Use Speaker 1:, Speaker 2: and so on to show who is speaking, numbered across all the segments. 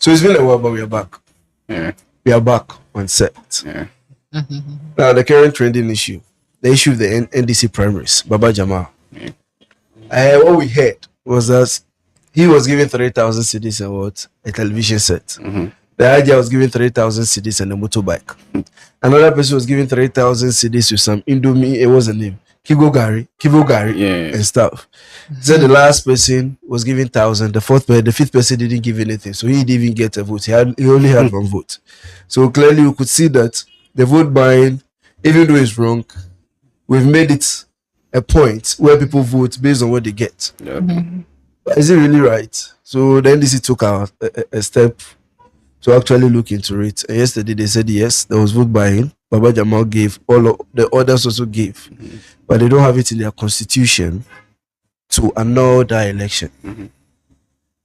Speaker 1: So it's been a while, but we are back.
Speaker 2: Yeah.
Speaker 1: We are back on set.
Speaker 2: Yeah.
Speaker 1: Now, the current trending issue, the issue of the NDC primaries, Baba Jamal.
Speaker 2: Yeah.
Speaker 1: What we heard was that he was given 3,000 CDs and what? A television set.
Speaker 2: Mm-hmm.
Speaker 1: The idea was given 3,000 CDs and a motorbike. Another person was given 3,000 CDs with some Indomie, it was a name, Kivo Gari,
Speaker 2: Yeah.
Speaker 1: and stuff. So the last person was given 1,000. The fifth person didn't give anything, so he didn't even get a vote. He only had one vote. So clearly, you could see that the vote buying, even though it's wrong, we've made it a point where people vote based on what they get.
Speaker 2: Yeah.
Speaker 1: But is it really right? So the NDC took a step to actually look into it. And yesterday they said yes, there was vote buying. Baba Jamal gave, all of the others also gave, but they don't have it in their constitution to annul that election.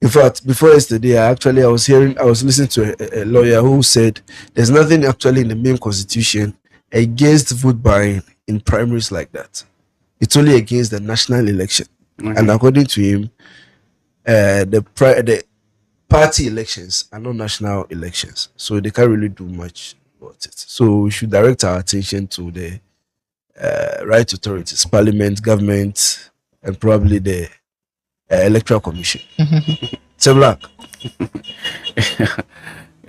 Speaker 1: In fact, before yesterday, I was listening to a lawyer who said there's nothing actually in the main constitution against vote buying in primaries like that. It's only against the national election. And according to him, the party elections are not national elections, so they can't really do much about it. So we should direct our attention to the right authorities, parliament, government, and probably the electoral commission. So black.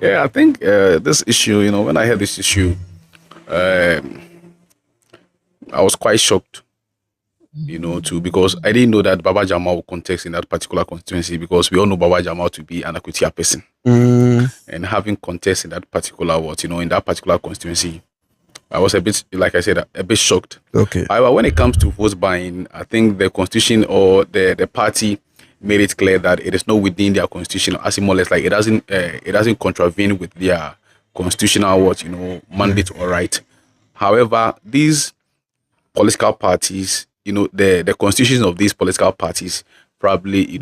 Speaker 2: Yeah, I think this issue, when I heard this issue, I was quite shocked, too, because I didn't know that Baba Jamal would contest in that particular constituency, because we all know Baba Jamal to be an Akutia person. And having contest in that particular in that particular constituency, I was a bit, like I said, a bit shocked.
Speaker 1: Okay.
Speaker 2: However, when it comes to vote buying, I think the constitution or the party made it clear that it is not within their constitution, as more or less like it doesn't contravene with their constitutional mandate or right. However, these political parties, the constitutions of these political parties probably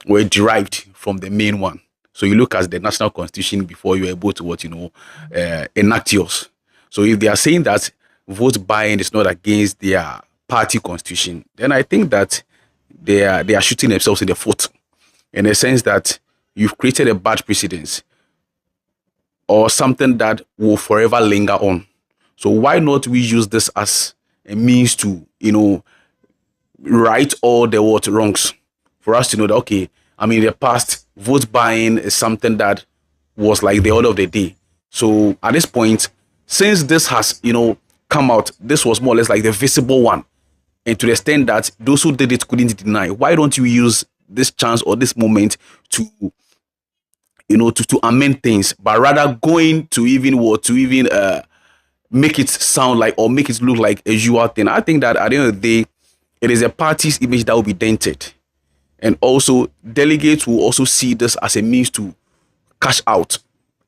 Speaker 2: were derived from the main one. So you look at the national constitution before you're able to enact yours. So if they are saying that vote buying is not against their party constitution, then I think that they are shooting themselves in the foot, in the sense that you've created a bad precedence or something that will forever linger on. So why not we use this as a means to right all the wrongs, for us to know that, okay, I mean, in the past, vote buying is something that was like the order of the day. So at this point, since this has come out, this was more or less like the visible one. And to the extent that those who did it couldn't deny, why don't you use this chance or this moment to amend things, but rather going to make it sound like or make it look like a usual thing? I think that at the end of the day, it is a party's image that will be dented. And also, delegates will also see this as a means to cash out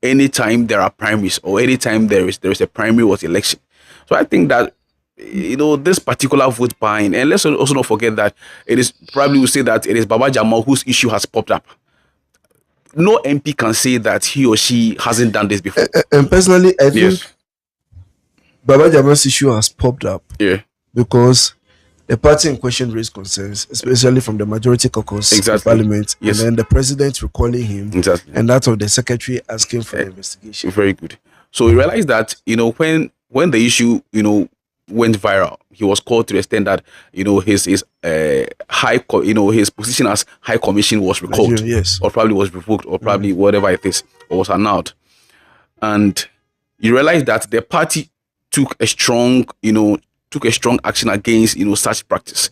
Speaker 2: anytime there are primaries or anytime there is a primary or election. So I think that this particular vote buying, and let's also not forget that it is probably will say that it is Baba Jamal whose issue has popped up. No MP can say that he or she hasn't done this before.
Speaker 1: And personally, I think Baba Jamal's issue has popped up.
Speaker 2: Yeah.
Speaker 1: Because the party in question raised concerns, especially from the majority caucus of parliament, and then the president recalling him, and that of the secretary asking for the investigation.
Speaker 2: Very good. So we realized that when the issue went viral, he was called to the extent that his his position as High Commission was recalled, or probably was revoked, or probably whatever it is, or was annulled. And you realize that the party took a strong action against such practice.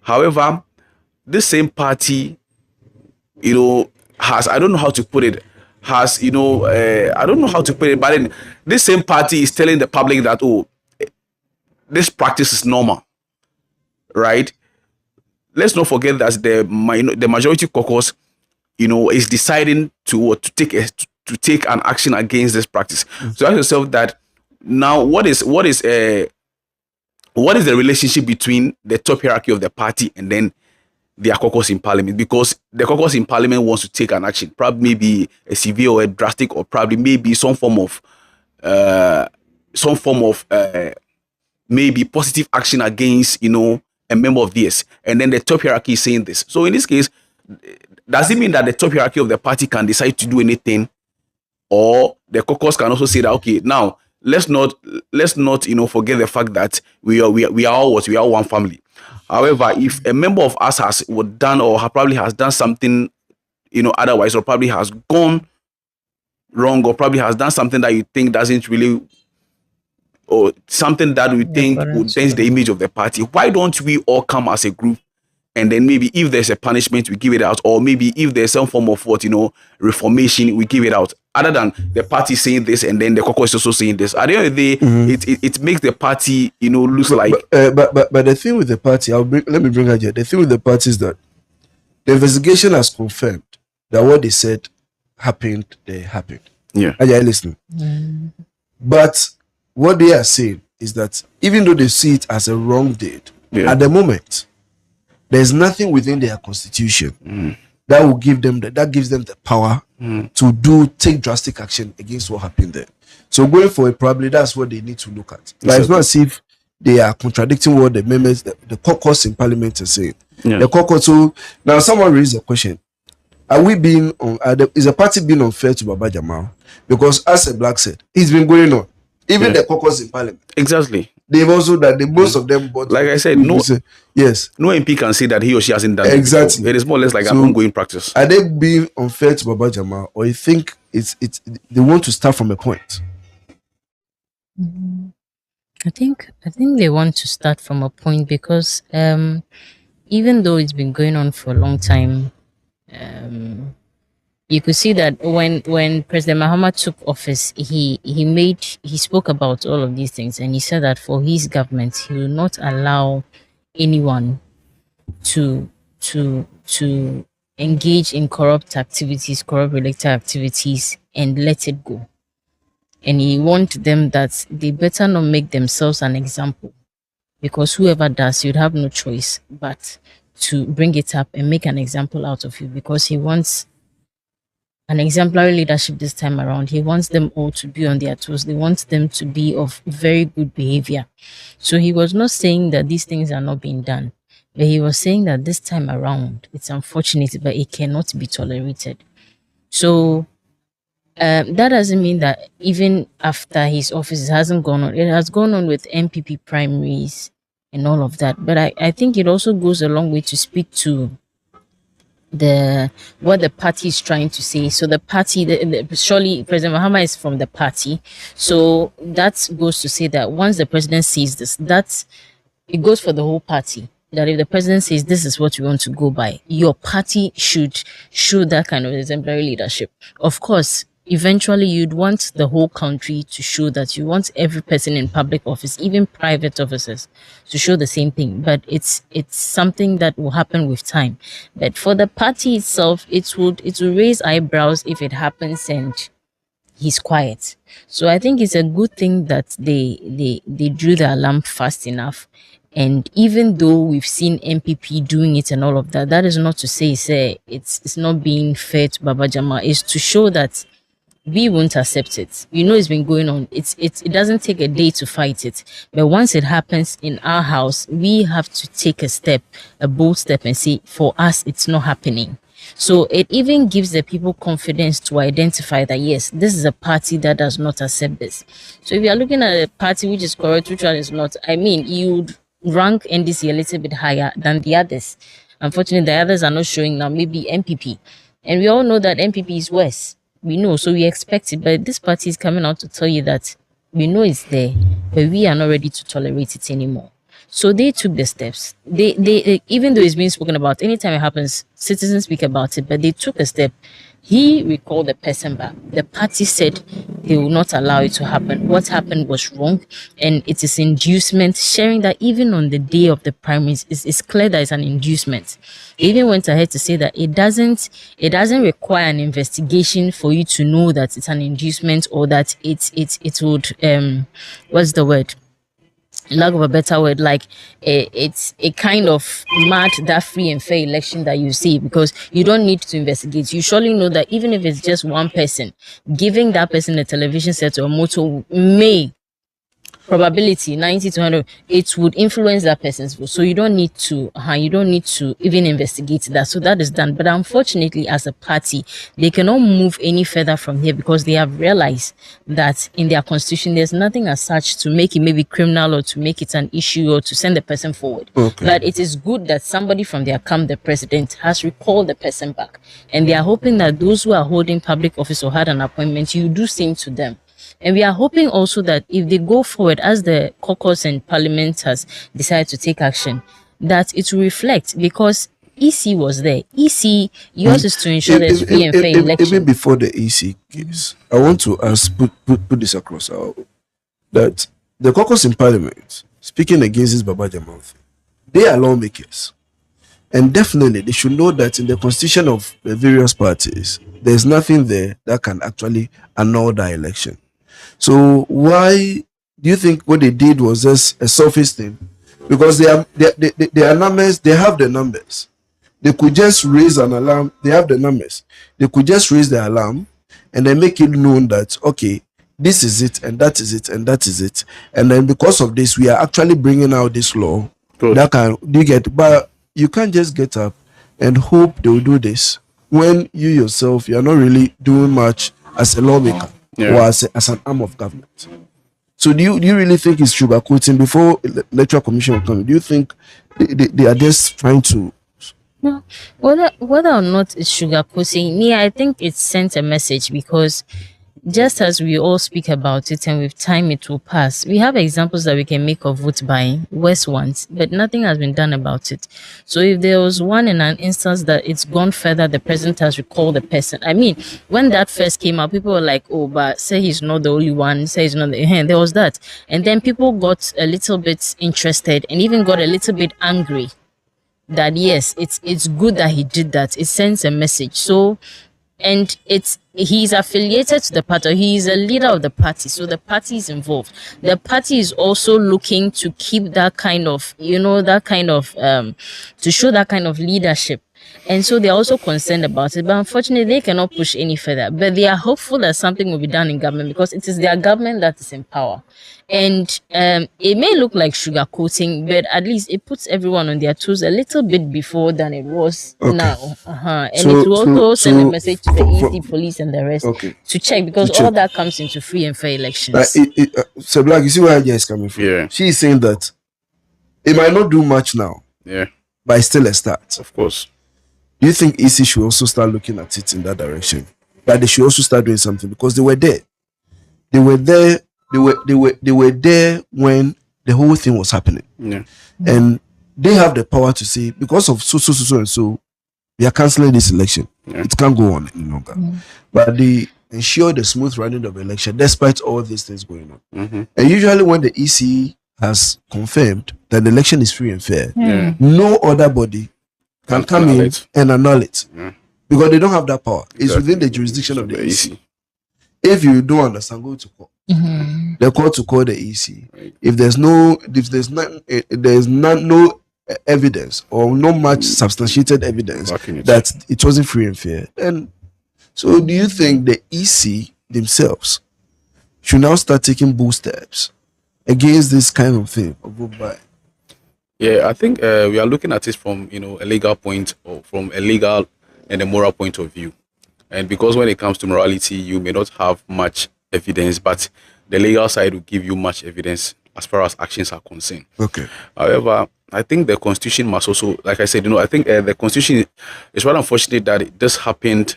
Speaker 2: However, this same party has, I don't know how to put it, but then this same party is telling the public that, oh, this practice is normal, right? Let's not forget that the majority caucus is deciding to take an action against this practice. So ask yourself that now, what is the relationship between the top hierarchy of the party and then their caucus in parliament? Because the caucus in parliament wants to take an action, probably maybe a severe or a drastic, or probably maybe some form of maybe positive action against a member of this, and then the top hierarchy is saying this. So in this case, does it mean that the top hierarchy of the party can decide to do anything, or the caucus can also say that okay, now let's not forget the fact that we are all what we are one family. However, if a member of us has done or probably has done something otherwise, or probably has gone wrong, or probably has done something that you think doesn't really, or something that we think would dent the image of the party, why don't we all come as a group, and then maybe if there's a punishment we give it out, or maybe if there's some form of reformation, we give it out, other than the party saying this and then the caucus is also saying this. At the end of the day, it makes the party looks like.
Speaker 1: But the thing with the party, let me bring out here. The thing with the party is that the investigation has confirmed that what they said happened, they happened.
Speaker 2: Yeah.
Speaker 1: Are you listening? But what they are saying is that even though they see it as a wrong deed, at the moment, there's nothing within their constitution that will give them that gives them the power to take drastic action against what happened there. So going forward, probably that's what they need to look at. Like, it's not as if they are contradicting what the members, the caucus in parliament are saying.
Speaker 2: Yeah.
Speaker 1: The caucus. So now someone raised a question: are we being is the party being unfair to Baba Jamal? Because as a black said, it's been going on. Even the caucus in parliament.
Speaker 2: Exactly.
Speaker 1: They've also most of them bought.
Speaker 2: Like I said, no MP can say that he or she hasn't done
Speaker 1: exactly.
Speaker 2: It is more or less like an ongoing practice.
Speaker 1: Are they being unfair to Baba Jamal, or you think it's they want to start from a point?
Speaker 3: I think they want to start from a point because even though it's been going on for a long time, you could see that when President Mahama took office, he spoke about all of these things, and he said that for his government, he will not allow anyone to engage in corrupt related activities and let it go. And he warned them that they better not make themselves an example, because whoever does, you'd have no choice but to bring it up and make an example out of you, because he wants an exemplary leadership this time around. He wants them all to be on their toes. They want them to be of very good behavior. So he was not saying that these things are not being done, but he was saying that this time around, it's unfortunate, but it cannot be tolerated. So that doesn't mean that even after his office hasn't gone on. It has gone on with MPP primaries and all of that. But I think it also goes a long way to speak to what the party is trying to say. So the party, surely President Mahama is from the party. So that goes to say that once the president sees this, it goes for the whole party. That if the president says this is what we want to go by, your party should show that kind of exemplary leadership. Of course, eventually you'd want the whole country to show that. You want every person in public office, even private officers, to show the same thing. But it's something that will happen with time. But for the party itself, it will raise eyebrows if it happens and he's quiet. So I think it's a good thing that they drew the alarm fast enough. And even though we've seen MPP doing it and all of that, that is not to say it's not being fair to Baba Jama. It's to show that we won't accept it. It's been going on. It doesn't take a day to fight it. But once it happens in our house, we have to take a bold step and say, for us, it's not happening. So it even gives the people confidence to identify that, yes, this is a party that does not accept this. So if you are looking at a party which is corrupt, which one is not, you would rank NDC a little bit higher than the others. Unfortunately, the others are not showing now, maybe MPP. And we all know that MPP is worse. We know, so we expect it. But this party is coming out to tell you that we know it's there, but we are not ready to tolerate it anymore. So they took the steps. They even though it's being spoken about, anytime it happens, citizens speak about it, but they took a step. He recalled the person back. The party said they will not allow it to happen. What happened was wrong, and it is inducement. Sharing that even on the day of the primaries, it's clear that it's an inducement. They even went ahead to say that it doesn't require an investigation for you to know that it's an inducement, or that it would what's the word? Lack of a better word, like it's a kind of mad that free and fair election that you see, because you don't need to investigate. You surely know that even if it's just one person, giving that person a television set or a motor may probability 90 to 100, it would influence that person's vote. So you don't need to even investigate that. So that is done. But unfortunately, as a party, they cannot move any further from here because they have realized that in their constitution there's nothing as such to make it maybe criminal or to make it an issue or to send the person forward.
Speaker 1: Okay.
Speaker 3: But it is good that somebody from their camp, the president, has recalled the person back, and they are hoping that those who are holding public office or had an appointment, you do same to them. And we are hoping also that if they go forward, as the caucus and parliament has decided to take action, that it will reflect, because EC was there. EC, yours is to ensure there's free and fair election.
Speaker 1: Even before the EC case, I want to put this across that the caucus in parliament, speaking against this Baba Jamal thing, they are lawmakers. And definitely they should know that in the constitution of the various parties, there's nothing there that can actually annul the election. So why do you think what they did was just a surface thing? Because they are numbers, they have the numbers. They could just raise an alarm. They have the numbers. They could just raise the alarm and then make it known that, okay, this is it and that is it and that is it. And then because of this, we are actually bringing out this law.
Speaker 2: Good.
Speaker 1: That can you get, but you can't just get up and hope they will do this when you yourself, you are not really doing much as a lawmaker or as an arm of government. So do you really think it's sugarcoating before electoral commission will come? Do you think they are just trying to?
Speaker 3: No, whether or not it's sugarcoating, me, I think it sent a message, because just as we all speak about it and with time it will pass, we have examples that we can make of vote buying, worse ones, but nothing has been done about it. So if there was one in an instance that it's gone further, the president has recalled the person. I mean, when that first came out, people were like, oh, but say he's not the only one, say he's not the, there was that. And then people got a little bit interested and even got a little bit angry that yes, it's good that he did that. It sends a message. So, and he's affiliated to the party, or he is a leader of the party, so the party is involved. The party is also looking to keep that kind of, to show that kind of leadership. And so they're also concerned about it. But unfortunately, they cannot push any further. But they are hopeful that something will be done in government, because it is their government that is in power. And it may look like sugarcoating, but at least it puts everyone on their toes a little bit before than it was now. And
Speaker 1: So-
Speaker 3: it will also
Speaker 1: so-
Speaker 3: send a message to the
Speaker 1: for-
Speaker 3: EC, police, and the rest to check,
Speaker 1: To
Speaker 3: because
Speaker 1: check.
Speaker 3: all that comes into free and fair elections.
Speaker 1: So Black, you see where Aja is coming from?
Speaker 2: Yeah.
Speaker 1: She is saying that it might not do much now,
Speaker 2: Yeah,
Speaker 1: but it's still a start.
Speaker 2: of course.
Speaker 1: Do you think EC should also start looking at it in that direction? That they should also start doing something, because they were there. They were there. They were there when the whole thing was happening,
Speaker 2: Yeah,
Speaker 1: and they have the power to say, because of so and so, we are canceling this election.
Speaker 2: Yeah.
Speaker 1: It can't go on any longer. But they ensure the smooth running of the election despite all these things going on. And usually when the EC has confirmed that the election is free and fair,
Speaker 2: yeah,
Speaker 1: no other body can
Speaker 2: Can
Speaker 1: come
Speaker 2: annul
Speaker 1: in
Speaker 2: it.
Speaker 1: and annul it,
Speaker 2: Yeah.
Speaker 1: because they don't have that power. It's
Speaker 2: Exactly.
Speaker 1: within the jurisdiction of the
Speaker 2: The
Speaker 1: EC.
Speaker 2: EC.
Speaker 1: If you don't understand, go to court. The court to call the EC.
Speaker 2: Right.
Speaker 1: If there's no evidence or no much substantiated evidence
Speaker 2: Backing it.
Speaker 1: that it wasn't free and fair, then so do you think the EC themselves should now start taking bold steps against this kind of thing of vote buying?
Speaker 2: Yeah, I think we are looking at it from a legal point, or from a legal and a moral point of view. And because when it comes to morality, you may not have much evidence, but the legal side will give you much evidence as far as actions are concerned.
Speaker 1: Okay.
Speaker 2: However, I think the constitution must also, like I said, I think the constitution is rather unfortunate that this happened,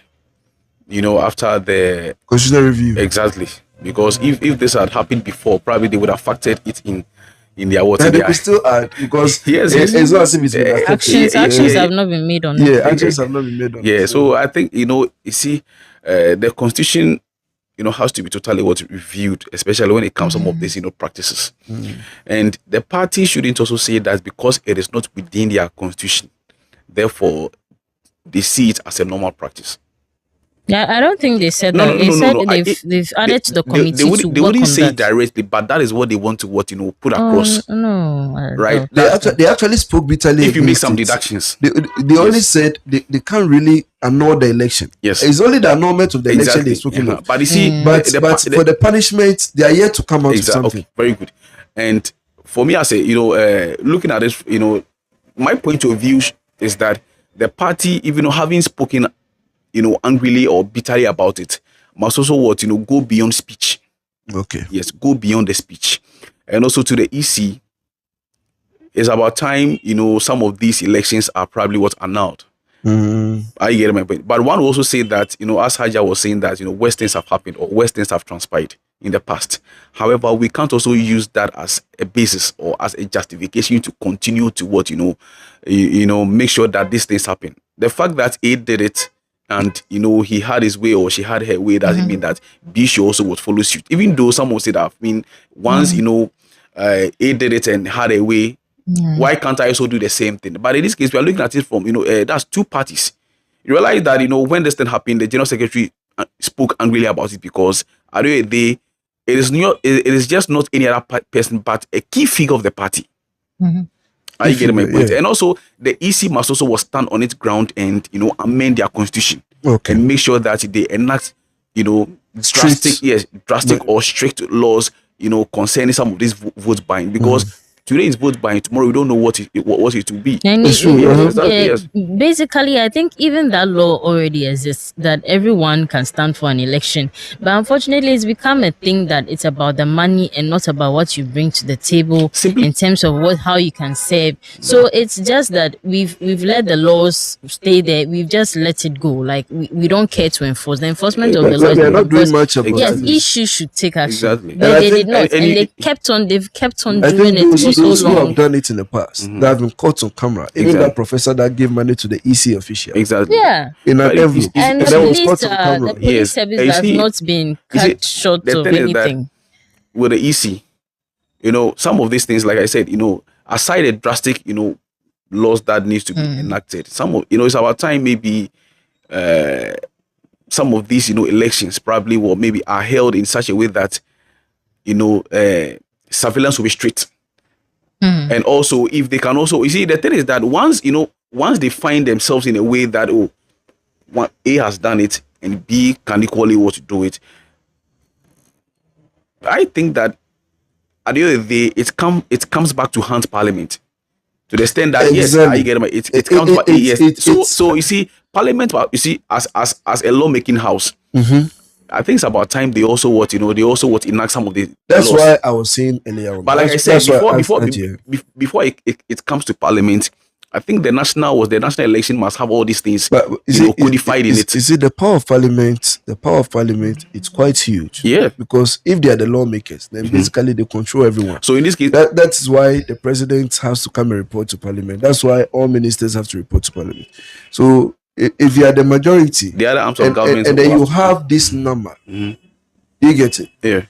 Speaker 2: after the
Speaker 1: Constitutional review.
Speaker 2: exactly, because if this had happened before, probably they would have factored it in their what
Speaker 1: And
Speaker 2: in
Speaker 1: they
Speaker 2: their
Speaker 1: could still add, because
Speaker 2: Yes,
Speaker 1: it's not as if it's been accepted.
Speaker 3: Actions have not been made on it.
Speaker 1: Yeah, actions have not been made on it.
Speaker 2: Yeah, so I think you see, the constitution, has to be totally reviewed, especially when it comes to some of these practices. And the party shouldn't also say that because it is not within their constitution, therefore they see it as a normal practice.
Speaker 3: Yeah, I don't think they said
Speaker 2: No,
Speaker 3: that.
Speaker 2: no,
Speaker 3: They
Speaker 2: no, no,
Speaker 3: said
Speaker 2: no.
Speaker 3: they've added to the committee to
Speaker 2: They
Speaker 3: work
Speaker 2: wouldn't
Speaker 3: on
Speaker 2: say it
Speaker 3: that.
Speaker 2: directly, but that is what they want to put
Speaker 3: Oh
Speaker 2: across,
Speaker 3: no, I
Speaker 2: right?
Speaker 3: doubt
Speaker 2: That
Speaker 1: They actually spoke bitterly
Speaker 2: if you make
Speaker 1: against
Speaker 2: some
Speaker 1: it.
Speaker 2: deductions,
Speaker 1: They only
Speaker 2: yes,
Speaker 1: said they can't really annul the election.
Speaker 2: yes,
Speaker 1: It's only the annulment of the election they're
Speaker 2: exactly.
Speaker 1: speaking of.
Speaker 2: But you see,
Speaker 1: But for the punishment, they are yet to come out with
Speaker 2: exactly.
Speaker 1: something.
Speaker 2: Okay, very good. And for me, I say, looking at this, my point of view is that the party, even though having spoken, angrily or bitterly about it, must also go beyond speech.
Speaker 1: Okay.
Speaker 2: Yes, go beyond the speech. And also to the EC, it's about time, some of these elections are probably what annulled. I get my point. But one will also say that, as Haja was saying that, worse things have happened or worse things have transpired in the past. However, we can't also use that as a basis or as a justification to continue to make sure that these things happen. The fact that A did it and, he had his way or she had her way doesn't mean that B should also would follow suit. Even though some will say that, once, A did it and had a way, why can't I also do the same thing? But in this case, we are looking at it from, that's two parties. You realize that, when this thing happened, the general secretary spoke angrily about it because at the end of the day, it is just not any other person, but a key figure of the party. Are you getting my point?
Speaker 1: Yeah.
Speaker 2: And also, the EC must also stand on its ground and, amend their constitution.
Speaker 1: Okay.
Speaker 2: And make sure that they enact, drastic or strict laws, concerning some of these vote buying. Because today is vote buying, tomorrow we don't know what it will be.
Speaker 3: And
Speaker 1: It's true.
Speaker 2: Yes.
Speaker 3: basically, I think even that law already exists that everyone can stand for an election. But unfortunately, it's become a thing that it's about the money and not about what you bring to the table
Speaker 2: Simply-
Speaker 3: in terms of how you can serve. So it's just that we've let the laws stay there. We've just let it go. Like we don't care to enforce. The enforcement of the laws.
Speaker 1: They're not doing
Speaker 3: because,
Speaker 1: much about
Speaker 3: yes,
Speaker 1: it.
Speaker 3: issues should take action.
Speaker 2: Exactly.
Speaker 3: But
Speaker 1: And I
Speaker 3: they
Speaker 1: think-
Speaker 3: did not,
Speaker 2: and
Speaker 3: and
Speaker 2: you-
Speaker 3: they've kept on
Speaker 1: I
Speaker 3: doing
Speaker 1: think
Speaker 3: it for
Speaker 1: those
Speaker 3: so
Speaker 1: who
Speaker 3: long.
Speaker 1: have done it in the past, that have been caught on camera, even
Speaker 2: Exactly.
Speaker 1: that professor that gave money to the EC official
Speaker 2: Exactly.
Speaker 3: Yeah.
Speaker 1: in an
Speaker 2: But
Speaker 1: envelope,
Speaker 3: And
Speaker 1: that
Speaker 3: at
Speaker 1: was
Speaker 3: least
Speaker 1: caught on camera.
Speaker 3: the police
Speaker 2: Yes.
Speaker 3: service
Speaker 2: And you
Speaker 3: has
Speaker 2: see-
Speaker 3: not been
Speaker 2: you see,
Speaker 3: cut short
Speaker 2: the
Speaker 3: of
Speaker 2: thing is that
Speaker 3: anything.
Speaker 2: with the EC, some of these things, like I said, aside the drastic, laws that needs to be enacted, some of, it's our time maybe some of these, elections probably will maybe are held in such a way that, surveillance will be strict. And also, if they can also, you see, the thing is that once they find themselves in a way that, one A has done it and B can equally want to do it, I think that at the end of the day, it comes back to haunt Parliament to the extent that yes,
Speaker 1: Exactly.
Speaker 2: I get it comes back. Yes. So you see, Parliament, you see, as a lawmaking house, I think it's about time they also enact some of the
Speaker 1: That's
Speaker 2: laws.
Speaker 1: why I was saying earlier on.
Speaker 2: But like I said,
Speaker 1: That's why I asked Angie.
Speaker 2: before it comes to Parliament, I think the national election must have all these things
Speaker 1: But
Speaker 2: codified in it.
Speaker 1: You see, the power of parliament, it's quite huge.
Speaker 2: Yeah.
Speaker 1: Because if they are the lawmakers, then basically they control everyone.
Speaker 2: So in this case,
Speaker 1: That is why the president has to come and report to parliament. That's why all ministers have to report to parliament. So if you are the majority,
Speaker 2: the other arms of government,
Speaker 1: and then you have this number, you get it.
Speaker 2: yeah.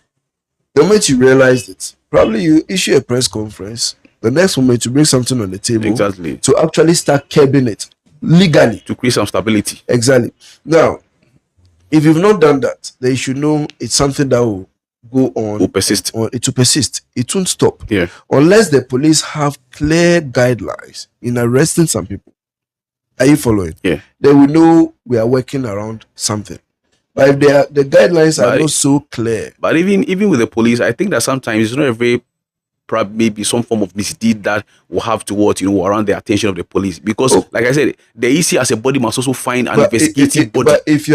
Speaker 1: The moment you realize it, probably you issue a press conference. The next moment you bring something on the table
Speaker 2: Exactly.
Speaker 1: to actually start curbing it legally.
Speaker 2: To create some stability.
Speaker 1: Exactly. Now, if you've not done that, then you should know it's something that will go on.
Speaker 2: Will persist.
Speaker 1: Or it will persist. It won't stop.
Speaker 2: Yeah.
Speaker 1: Unless the police have clear guidelines in arresting some people. Are you following?
Speaker 2: Yeah.
Speaker 1: Then we know we are working around something. But if the guidelines are not so clear.
Speaker 2: But even with the police, I think that sometimes it's not a very maybe some form of misdeed that will have towards around the attention of the police, because like I said, the EC as a body must also find an investigative body.
Speaker 1: But if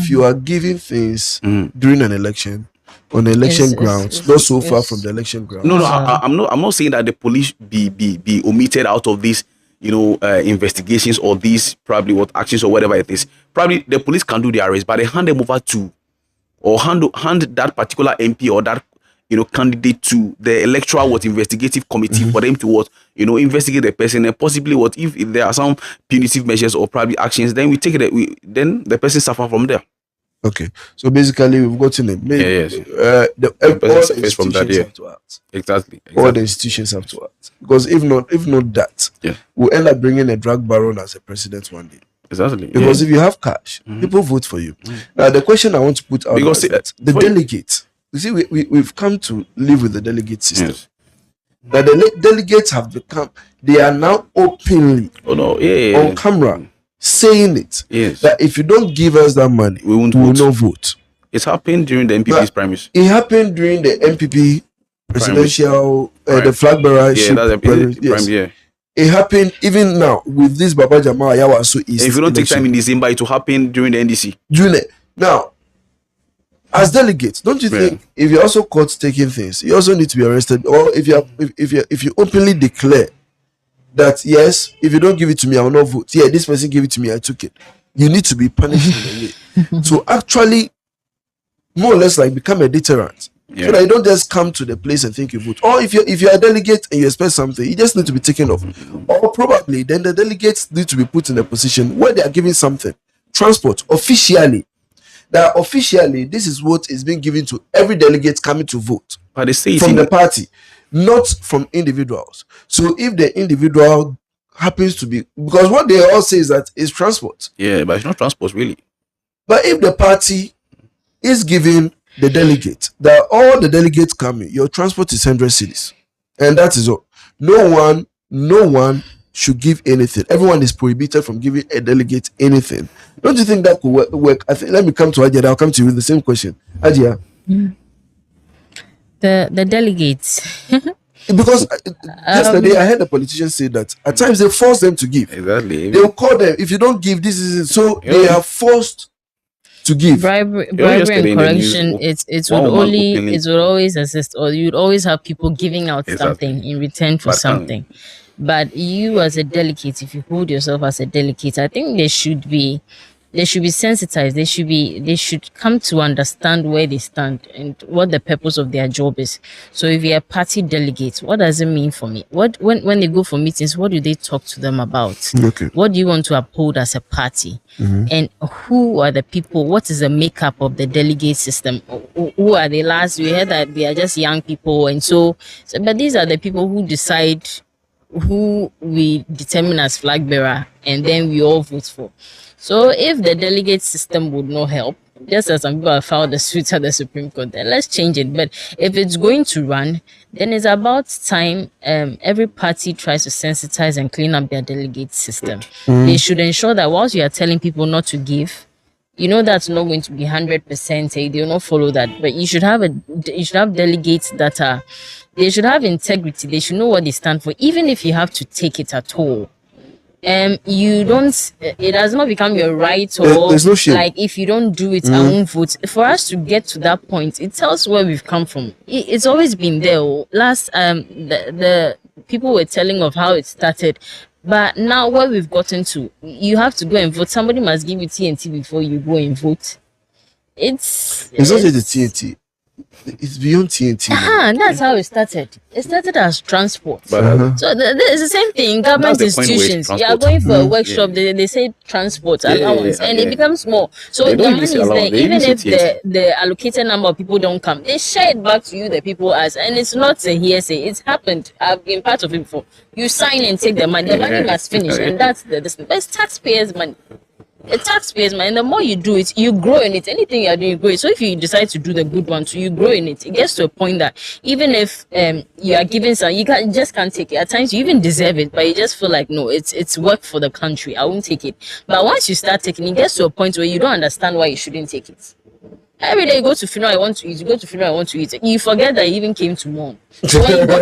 Speaker 1: you are giving things during an election on election grounds, not so far from the election grounds.
Speaker 2: No, I'm not saying that the police be omitted out of these investigations or these probably what actions or whatever it is. Probably the police can do the arrest, but they hand them over to or hand that particular MP or that candidate to the electoral investigative committee for them to investigate the person, and possibly if there are some punitive measures or probably actions, then we take it. Then the person suffer from there.
Speaker 1: Okay, so basically we've gotten it.
Speaker 2: Yes.
Speaker 1: All the institutions have to act.
Speaker 2: Exactly.
Speaker 1: All the institutions have to act, because if not that, we'll end up bringing a drug baron as a president one day.
Speaker 2: Exactly.
Speaker 1: Because if you have cash, people vote for you. Now, the question I want to put out
Speaker 2: Because
Speaker 1: is that the delegates, you see, we've come to live with the delegate system.
Speaker 2: Yes.
Speaker 1: Now, the delegates have become, they are now openly on camera saying it.
Speaker 2: Yes.
Speaker 1: That if you don't give us that money,
Speaker 2: we will
Speaker 1: not vote.
Speaker 2: It happened during the NPP's primaries.
Speaker 1: It happened during the NPP presidential, the flag bearer.
Speaker 2: Yeah, that's
Speaker 1: yes.
Speaker 2: Yeah.
Speaker 1: It happened even now with this Baba Jamal Ayawaso East.
Speaker 2: If you don't take time in December, it will happen during the NDC.
Speaker 1: Now, as delegates, don't you think if you're also caught taking things, you also need to be arrested? Or if you openly declare that yes, if you don't give it to me, I will not vote. Yeah, this person gave it to me, I took it. You need to be punished in a way to actually more or less like become a deterrent. So that you don't just come to the place and think you vote. Or if you're a delegate and you expect something, you just need to be taken off. Or probably then the delegates need to be put in a position where they are giving something. Transport officially. That officially this is what is being given to every delegate coming to vote.
Speaker 2: But they say
Speaker 1: from the party, not from individuals. So if the individual happens to be, because what they all say is that it's transport.
Speaker 2: Yeah, but it's not transport really.
Speaker 1: But if the party is giving the delegate that all the delegates coming, your transport is 100 cities, and that is all. No one should give anything. Everyone is prohibited from giving a delegate anything. Don't you think that could work? I think, let me come to Adia. I'll come to you with the same question. Adia.
Speaker 3: The delegates.
Speaker 1: Because yesterday I heard a politician say that at times they force them to give.
Speaker 2: Exactly.
Speaker 1: They'll call them, if you don't give, this is it. So they are forced to give.
Speaker 3: Bribery and corruption, it would always assist, or you'd always have people giving out something in return for something. But you as a delegate, if you hold yourself as a delegate, I think they should be sensitized. They should come to understand where they stand and what the purpose of their job is. So if you're a party delegate, what does it mean for me? When they go for meetings, what do they talk to them about?
Speaker 1: Okay.
Speaker 3: What do you want to uphold as a party? And who are the people? What is the makeup of the delegate system? Who are they? Last we heard that they are just young people, and so but these are the people who decide who we determine as flag bearer, and then we all vote for. So if the delegate system would not help, just as some people have filed the suit at the Supreme Court, then let's change it. But if it's going to run, then it's about time every party tries to sensitize and clean up their delegate system. They should ensure that whilst you are telling people not to give, you know that's not going to be 100%. They will not follow that. But you should have delegates that they should have integrity. They should know what they stand for, even if you have to take it at all. It does not become your right, or
Speaker 1: there's no shame.
Speaker 3: Like if you don't do it, I won't vote. For us to get to that point, it tells where we've come from. It's always been there. Last the people were telling of how it started, but now where we've gotten to, you have to go and vote. Somebody must give you TNT before you go and vote. It's
Speaker 1: not just the TNT. It's beyond TNT.
Speaker 3: That's how it started. It started as transport. So it's the same thing. Government institutions, you are going for a workshop, they say transport allowance, and it becomes more. So the money is there. Even if the allocated number of people don't come, they share it back to you, the people as, and it's not a hearsay. It's happened. I've been part of it before. You sign and take the money. The money must finish, and that's the best taxpayers' money. The taxpayers, man, the more you do it, you grow in it. Anything you are doing, you grow it. So if you decide to do the good one, so you grow in it. It gets to a point that even if you are giving some, you just can't take it. At times you even deserve it, but you just feel like, no, it's work for the country. I won't take it. But once you start taking it, it gets to a point where you don't understand why you shouldn't take it. Every day you go to funeral, I want to eat. You go to funeral, I want to eat. You forget that you even came to mourn. So when you go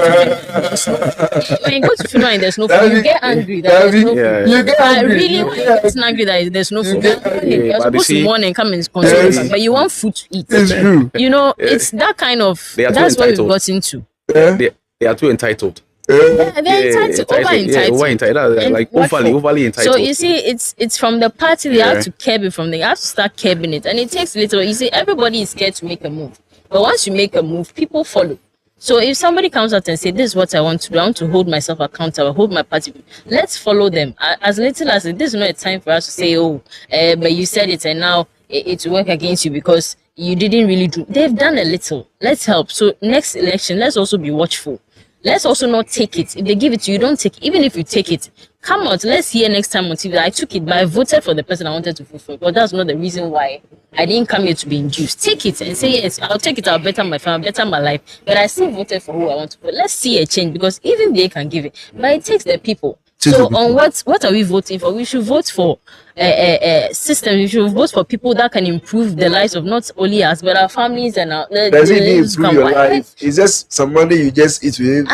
Speaker 3: to funeral, there's no food, you get angry that there's no food.
Speaker 1: You get angry.
Speaker 3: Really, when you get angry that there's no food, you're supposed to mourn and come and console, but you want food to eat.
Speaker 1: It's true.
Speaker 3: You know, it's that kind of, that's what we've got into.
Speaker 2: They are too entitled.
Speaker 3: They're entitled, over entitled,
Speaker 2: like overly entitled.
Speaker 3: So you see, it's from the party. They have to curb it from there. You have to start curbing it, and it takes little. You see, everybody is scared to make a move, but once you make a move, people follow. So if somebody comes out and say, "This is what I want to do. I want to hold myself accountable, hold my party," let's follow them. As little as this is not a time for us to say, "Oh, but you said it, and now it will work against you because you didn't really do." They've done a little. Let's help. So next election, let's also be watchful. Let's also not take it. If they give it to you, don't take it. Even if you take it, come out. Let's hear next time on TV. I took it, but I voted for the person I wanted to vote for. But that's not the reason why I didn't come here to be induced. Take it and say, yes, I'll take it. I'll better my family, better my life. But I still voted for who I want to vote. Let's see a change, because even they can give it, but it takes the people. So on what are we voting for? We should vote for a system. We should vote for people that can improve the lives of not only us but our families and our.
Speaker 1: Does it improve your life? It's just some money you just eat with.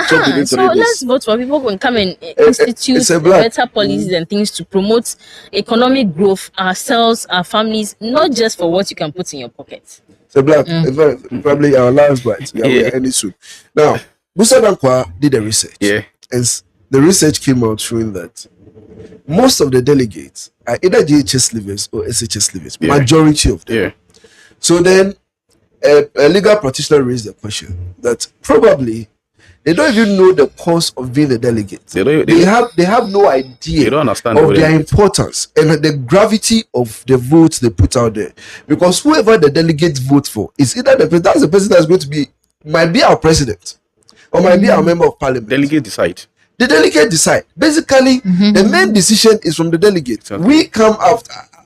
Speaker 3: So let's vote for people who can come and institute better policies and things to promote economic growth, ourselves, our families, not just for what you can put in your pocket.
Speaker 1: So black, probably our last bite. Yeah, we're ending soon. Now, Musa Dankwa did the research.
Speaker 2: Yeah.
Speaker 1: And the research came out showing that most of the delegates are either GHS leavers or SHS leavers. Yeah. Majority of them.
Speaker 2: Yeah.
Speaker 1: So then a legal practitioner raised the question that probably they don't even know the cause of being a delegate. They have no idea
Speaker 2: they don't understand
Speaker 1: of their importance and the gravity of the votes they put out there. Because whoever the delegates vote for is either that's the person that's going to be, might be our president or might be our member of parliament.
Speaker 2: Delegate decide.
Speaker 1: The delegate decide. Basically, the main decision is from the delegate. Exactly. We come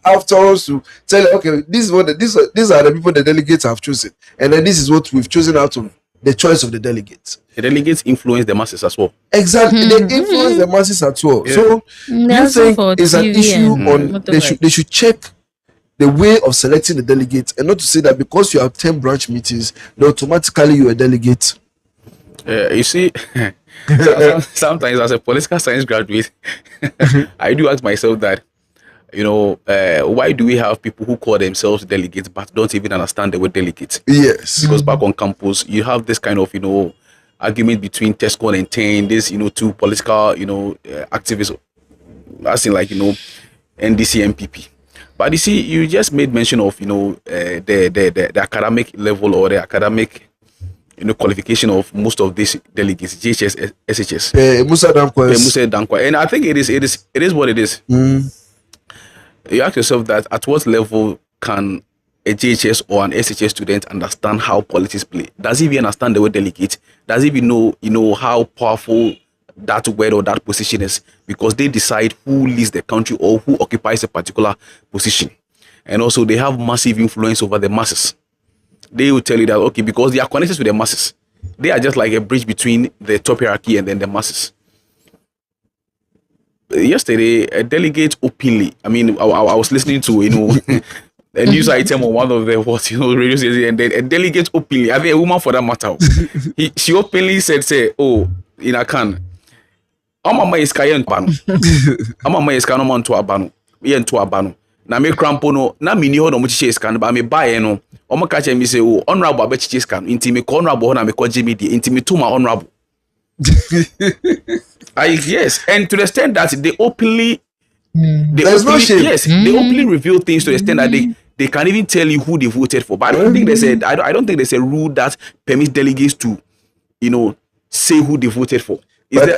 Speaker 1: afterwards to tell, okay, these are the people the delegates have chosen, and then this is what we've chosen out of the choice of the delegates.
Speaker 2: The delegates influence the masses as well.
Speaker 1: Exactly, they influence the masses as well. Yeah. So, you think it's an issue on they should check the way of selecting the delegates, and not to say that because you have 10 branch meetings, then automatically you're a delegate.
Speaker 2: You see. Sometimes as a political science graduate I do ask myself that why do we have people who call themselves delegates but don't even understand the word delegate?
Speaker 1: Yes,
Speaker 2: because back on campus you have this kind of argument between Tesco and Tain, this two political activists, as in like NDC MPP. But you see, you just made mention of the academic level or the academic qualification of most of these delegates, JHS, SHS.
Speaker 1: Musa
Speaker 2: Dankwa. And I think it is what it is. You ask yourself that at what level can a JHS or an SHS student understand how politics play? Does he even understand the word delegate? Does he even know how powerful that word or that position is? Because they decide who leads the country or who occupies a particular position. And also they have massive influence over the masses. They will tell you that, okay, because they are connected to the masses. They are just like a bridge between the top hierarchy and then the masses. Yesterday, a delegate openly, I was listening to, a news item on one of the radio stations, and then a delegate openly, I think a woman for that matter, she openly said, in a can, Mama is Kayan Pano. Mama is Kanoman to Abano. Yen to Abano. Na me crampono na mini ho no mo chiche scan ba me buy no o mo ka che mi say honorable ba chiche scan inti me ko honorable na me ko jimi di inti me to my honorable. Yes, and to the extent that they openly they openly reveal things to the extent that they can even tell you who they voted for. But I don't think there's a rule that permits delegates to say who they voted for.
Speaker 3: It's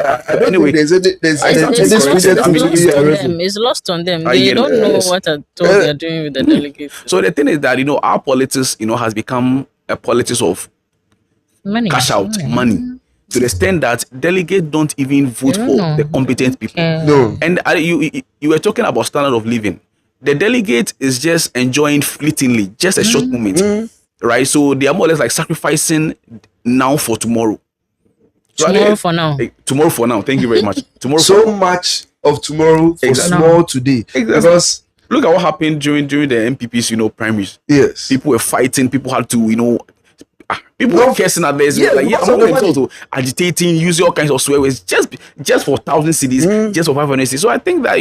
Speaker 3: lost on them. They don't know what they're doing with the delegates.
Speaker 2: So the thing is that our politics has become a politics of money, cash out money, to the extent that delegates don't even vote for the competent people.
Speaker 1: No.
Speaker 2: And you were talking about standard of living. The delegate is just enjoying fleetingly, just a short moment, right? So they are more or less like sacrificing now for tomorrow.
Speaker 3: Tomorrow for now.
Speaker 2: Tomorrow for now. Thank you very much. Tomorrow.
Speaker 1: So much of tomorrow for small today.
Speaker 2: Exactly. Because look at what happened during the MPP's primaries.
Speaker 1: Yes.
Speaker 2: People were fighting. People had to people were cursing at this. I'm not agitating, using all kinds of swear words just for 1,000 cities, just for 500 cities. So I think that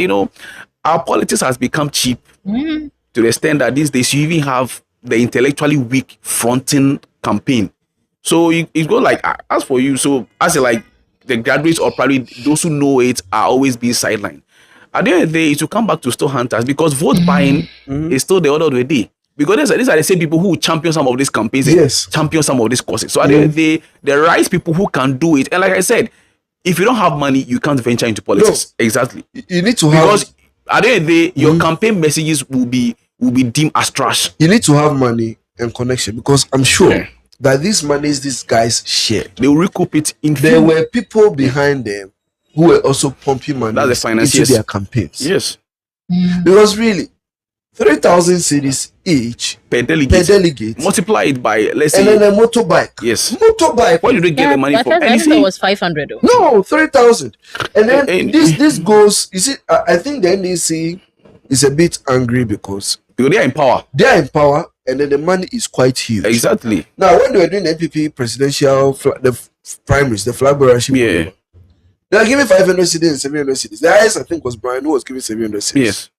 Speaker 2: our politics has become cheap to the extent that these days you even have the intellectually weak fronting campaign. So it goes like, as for you, so as like the graduates or probably those who know it are always being sidelined. At the end of the day, it will come back to still hunters, because vote buying is still the order of the day. Because these are the same people who champion some of these campaigns, champion some of these causes. So at the end of the day, there are right people who can do it. And like I said, if you don't have money, you can't venture into politics. No. Exactly.
Speaker 1: You need to
Speaker 2: because at the end of the day, your campaign messages will be deemed as trash.
Speaker 1: You need to have money and connection, because I'm sure that these monies these guys share,
Speaker 2: they will recoup it in
Speaker 1: there were people behind them who were also pumping money
Speaker 2: That's the
Speaker 1: into
Speaker 2: financiers.
Speaker 1: their campaigns.
Speaker 2: Yes.
Speaker 1: Because really, 3,000 cities each
Speaker 2: Per delegate.
Speaker 1: per delegate,
Speaker 2: Multiply it by, let's
Speaker 1: and
Speaker 2: say,
Speaker 1: then a motorbike.
Speaker 2: yes.
Speaker 1: Motorbike.
Speaker 2: Where did they get the money
Speaker 3: At
Speaker 2: from?
Speaker 3: first,
Speaker 2: And
Speaker 3: I
Speaker 2: you
Speaker 3: think it
Speaker 2: see,
Speaker 3: was 500.
Speaker 1: No, 3,000. And then
Speaker 2: And-
Speaker 1: this goes. You see, I think the NDC is a bit angry because
Speaker 2: because they are in power.
Speaker 1: they are in power, and then the money is quite huge.
Speaker 2: Exactly.
Speaker 1: Now, when they were doing the NPP presidential primaries, the flag bearership,
Speaker 2: Yeah.
Speaker 1: they are giving 500 cities and 700 cities. The highest I think was Brian, who was giving 700 cities.
Speaker 2: Yes.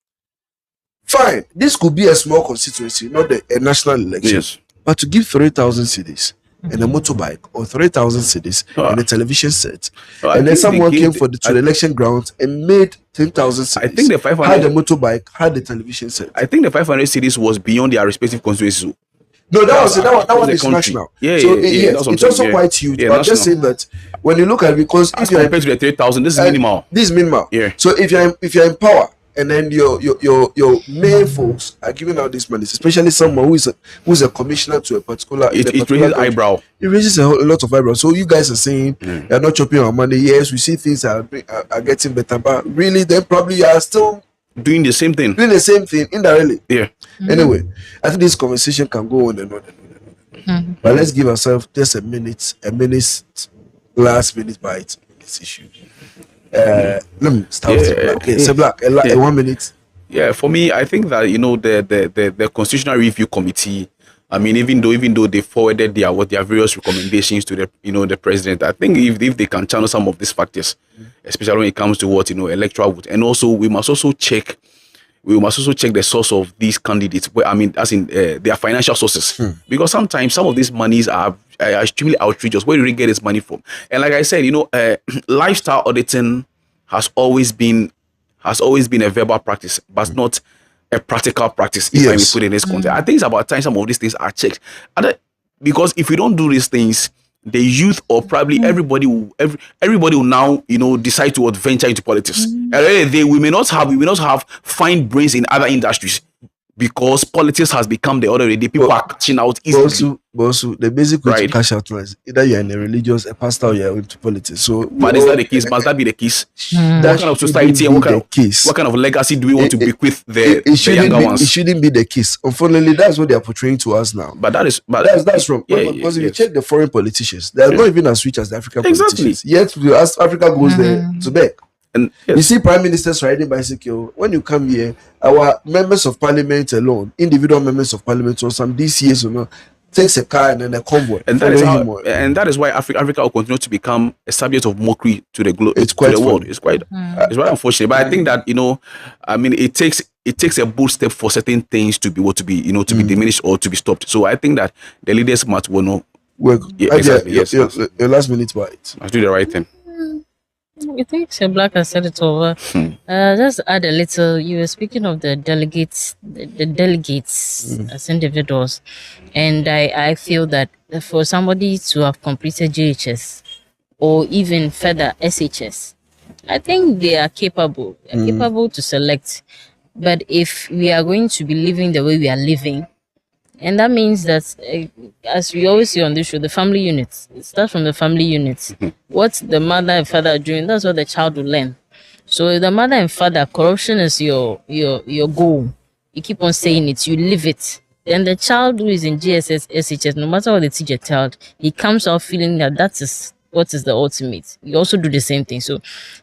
Speaker 1: Fine, this could be a small constituency, not a national election.
Speaker 2: Yes.
Speaker 1: But to give 3,000 cities and a motorbike, or 3,000 cities and a television set,
Speaker 2: I
Speaker 1: and then
Speaker 2: think
Speaker 1: someone
Speaker 2: they
Speaker 1: came
Speaker 2: gave
Speaker 1: to the election grounds and made 10,000 cities.
Speaker 2: I think the 500
Speaker 1: had the motorbike, had the television set.
Speaker 2: I think the 500 cities was beyond their respective constituencies.
Speaker 1: No, that one
Speaker 2: the
Speaker 1: is
Speaker 2: country.
Speaker 1: national.
Speaker 2: Yeah,
Speaker 1: so
Speaker 2: yeah,
Speaker 1: yes,
Speaker 2: that's what
Speaker 1: it's
Speaker 2: I'm
Speaker 1: also
Speaker 2: saying,
Speaker 1: quite huge.
Speaker 2: Yeah,
Speaker 1: but I'm just
Speaker 2: national.
Speaker 1: saying that when you look at it, because
Speaker 2: As
Speaker 1: if you're
Speaker 2: compared to the 3,000, this is minimal.
Speaker 1: this is minimal.
Speaker 2: Yeah.
Speaker 1: So if you're in power, and then your main folks are giving out these monies, especially someone who's a commissioner to a particular,
Speaker 2: It
Speaker 1: particular
Speaker 2: raises
Speaker 1: country,
Speaker 2: eyebrow.
Speaker 1: it raises a lot of eyebrows. So you guys are saying you're not chopping our money. Yes, we see things are getting better, but really, then probably you are still
Speaker 2: Doing the same thing.
Speaker 1: doing the same thing indirectly.
Speaker 2: Yeah.
Speaker 1: Anyway, I think this conversation can go on and on and on. But let's give ourselves just a minute, last minute bite on this issue. Let me start with Black. Okay, so Black, 1 minute.
Speaker 2: Yeah, for me, I think that the Constitutional Review Committee, I mean, even though they forwarded their various recommendations to the president, I think if they can channel some of these factors, especially when it comes to electoral vote, and also we must also check the source of these candidates. Where I mean, as in their financial sources, because sometimes some of these monies are extremely outrageous. Where do they get this money from? And like I said, lifestyle auditing has always been a verbal practice, but not a practical practice. If I may put it in this context, I think it's about time some of these things are checked. Because if we don't do these things, the youth or probably everybody will now decide to venture into politics. And we may not have fine brains in other industries, because politics has become the order of the day. People are cashing out easily.
Speaker 1: Also, the basic way to
Speaker 2: Right.
Speaker 1: cash out is either you're in a pastor, or you're into politics. So,
Speaker 2: But is that the case? Must that be the case?
Speaker 1: that
Speaker 2: What kind of society and what kind of legacy do we want to bequeath the younger
Speaker 1: It
Speaker 2: ones?
Speaker 1: shouldn't be the case. Unfortunately, that's what they are portraying to us now.
Speaker 2: But
Speaker 1: That's wrong.
Speaker 2: Yeah,
Speaker 1: Because if you
Speaker 2: yes.
Speaker 1: check the foreign politicians, they are not even as rich as the African
Speaker 2: Exactly.
Speaker 1: politicians. Yet, as Africa goes there to beg.
Speaker 2: And
Speaker 1: You see prime ministers riding bicycle. When you come here, our members of parliament alone, individual members of parliament or some DCS or not, takes a car and then a convoy.
Speaker 2: and that is
Speaker 1: following
Speaker 2: how,
Speaker 1: him.
Speaker 2: and that is why Africa will continue to become a subject of mockery to the globe,
Speaker 1: It's
Speaker 2: to
Speaker 1: quite
Speaker 2: the world.
Speaker 1: funny.
Speaker 2: It's quite unfortunate. But I think that I mean, it takes a bold step for certain things to be be diminished or to be stopped. So I think that the leaders must know.
Speaker 1: Well,
Speaker 2: Yeah,
Speaker 1: Adia,
Speaker 2: exactly, yes.
Speaker 1: your last minute bite.
Speaker 2: Must do the right thing.
Speaker 3: I think Sir Black has said it over. Just add a little. You were speaking of the delegates, the delegates as individuals, and I feel that for somebody to have completed JHS or even further SHS, I think they are capable. They are capable to select. But if we are going to be living the way we are living, and that means that, as we always say on this show, the family units. It starts from the family units. What the mother and father are doing, that's what the child will learn. So if the mother and father, corruption is your goal. You keep on saying it, you live it. Then the child who is in GSS, SHS, no matter what they teach a child, he comes out feeling that is what is the ultimate. You also do the same thing. So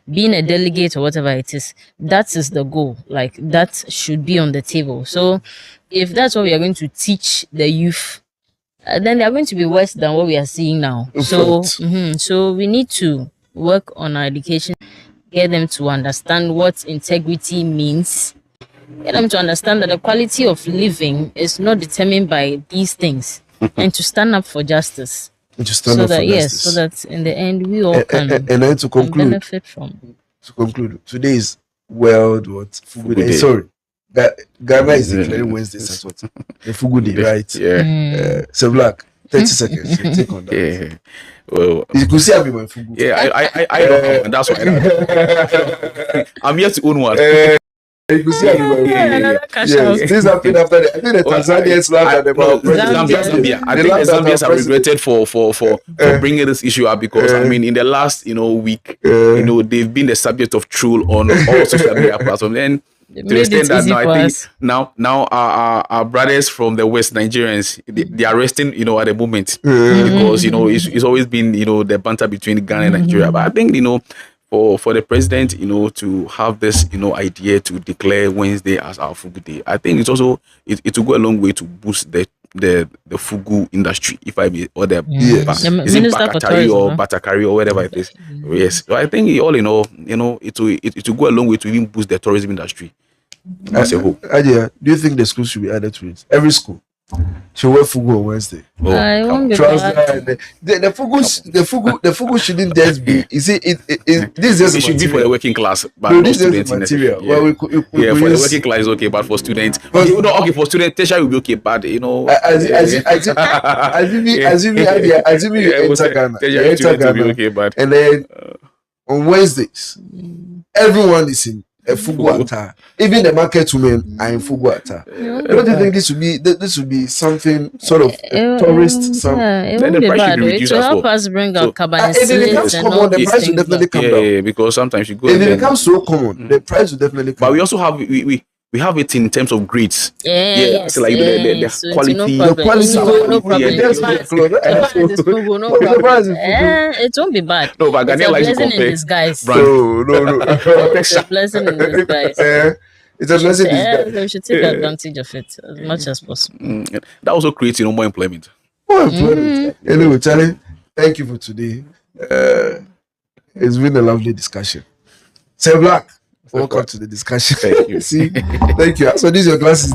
Speaker 3: being a delegate or whatever it is, that is the goal. Like, that should be on the table. So if that's what we are going to teach the youth, then they are going to be worse than what we are seeing now. So we need to work on our education, get them to understand what integrity means, get them to understand that the quality of living is not determined by these things, and to stand up for justice.
Speaker 1: So
Speaker 3: that in the end we all can,
Speaker 1: and then to
Speaker 3: can
Speaker 1: conclude,
Speaker 3: benefit from.
Speaker 1: today is World Fugu Day.
Speaker 2: Day.
Speaker 1: Sorry, Ghana is declaring Wednesdays as what the Fugu Day, right?
Speaker 2: Yeah.
Speaker 1: So Black, 30 seconds. Your take on that.
Speaker 2: Yeah. Well,
Speaker 1: You could see I've been my Fugu.
Speaker 2: yeah, I don't know. And that's why I'm here to own one.
Speaker 1: You could see everybody.
Speaker 3: Another cash
Speaker 1: Yes,
Speaker 3: out.
Speaker 1: this happened after I think the Tanzanians laughed at the
Speaker 2: no,
Speaker 1: president.
Speaker 2: Zambia. I
Speaker 1: They
Speaker 2: think
Speaker 1: laughed
Speaker 2: the
Speaker 1: at our
Speaker 2: Zambians are
Speaker 1: president.
Speaker 2: regretted for bringing this issue up because I mean in the last week they've been the subject of troll on all social media platforms and
Speaker 3: They
Speaker 2: to the
Speaker 3: made
Speaker 2: extent
Speaker 3: it
Speaker 2: that
Speaker 3: easy
Speaker 2: now I
Speaker 3: for
Speaker 2: think
Speaker 3: us.
Speaker 2: now our brothers from the West Nigerians they are resting at the moment because it's always been the banter between Ghana and Nigeria, but I think for the president to have this idea to declare Wednesday as our Fugu Day, I think it's also it will go a long way to boost the Fugu industry, if I may, or the
Speaker 1: Yes.
Speaker 3: The
Speaker 2: is it
Speaker 3: Minister for
Speaker 2: Bakatari or
Speaker 3: Tourism.
Speaker 2: Batakari or whatever it is. Yes, so I think all in all, it will go a long way to even boost the tourism industry as a whole.
Speaker 1: Adia, do you think the school should be added to it? Every school should wear Fugu on Wednesday.
Speaker 2: Oh,
Speaker 3: I
Speaker 2: come
Speaker 3: won't
Speaker 2: on.
Speaker 3: be
Speaker 1: Trouser
Speaker 3: bad.
Speaker 1: and the Fugu shouldn't just be. You see, this is
Speaker 2: It
Speaker 1: just
Speaker 2: should be for the
Speaker 1: material.
Speaker 2: working class, but
Speaker 1: No,
Speaker 2: not
Speaker 1: this is
Speaker 2: students.
Speaker 1: material.
Speaker 2: necessarily.
Speaker 1: Well, we could
Speaker 2: Yeah, for the
Speaker 1: use-
Speaker 2: working class is okay, but for students,
Speaker 1: But-
Speaker 2: okay, for students, tertiary will be okay, but
Speaker 1: Assuming you enter Ghana, you
Speaker 2: tertiary
Speaker 1: enter
Speaker 2: students will be
Speaker 1: Ghana,
Speaker 2: okay, but
Speaker 1: and then on Wednesdays, everyone is in a Fugu attire. Even the market women are in Fugu attire. Don't you think this would be something sort of a tourist?
Speaker 3: Yeah, it
Speaker 2: Then
Speaker 3: won't
Speaker 2: the
Speaker 3: be
Speaker 2: price should
Speaker 3: bad.
Speaker 2: be
Speaker 3: It
Speaker 2: reduced
Speaker 3: will
Speaker 2: as
Speaker 3: help
Speaker 2: well.
Speaker 3: us bring
Speaker 2: So-
Speaker 3: up Cabernet
Speaker 1: If it becomes
Speaker 3: Sauvignon and
Speaker 1: common,
Speaker 3: all
Speaker 1: the
Speaker 3: these
Speaker 1: price will
Speaker 3: things.
Speaker 1: definitely come
Speaker 2: yeah,
Speaker 1: down.
Speaker 2: because sometimes you go
Speaker 1: If
Speaker 2: and
Speaker 1: it
Speaker 2: then-
Speaker 1: becomes so common, the price will definitely come
Speaker 2: but we
Speaker 1: down.
Speaker 2: also have we have it in terms of grades.
Speaker 3: Yes,
Speaker 2: so like the
Speaker 3: so it's
Speaker 2: quality,
Speaker 3: no problem.
Speaker 1: quality,
Speaker 3: Fugu, no problem.
Speaker 2: yeah,
Speaker 3: As far as it's Fugu, no
Speaker 1: So far
Speaker 3: problem.
Speaker 1: as it's Fugu.
Speaker 3: It won't be bad.
Speaker 2: No, but
Speaker 3: It's a
Speaker 2: Ghanaian likes to
Speaker 3: blessing in
Speaker 2: compare
Speaker 3: disguise.
Speaker 2: brand.
Speaker 1: No.
Speaker 3: It's a blessing in disguise.
Speaker 1: It's a blessing.
Speaker 3: We should take advantage of it as much as possible.
Speaker 2: That also creates more employment.
Speaker 1: More employment. Anyway, Charlie, thank you for today. It's been a lovely discussion. Say Black, welcome to the discussion.
Speaker 2: Thank you.
Speaker 1: See, thank you. So these are your glasses.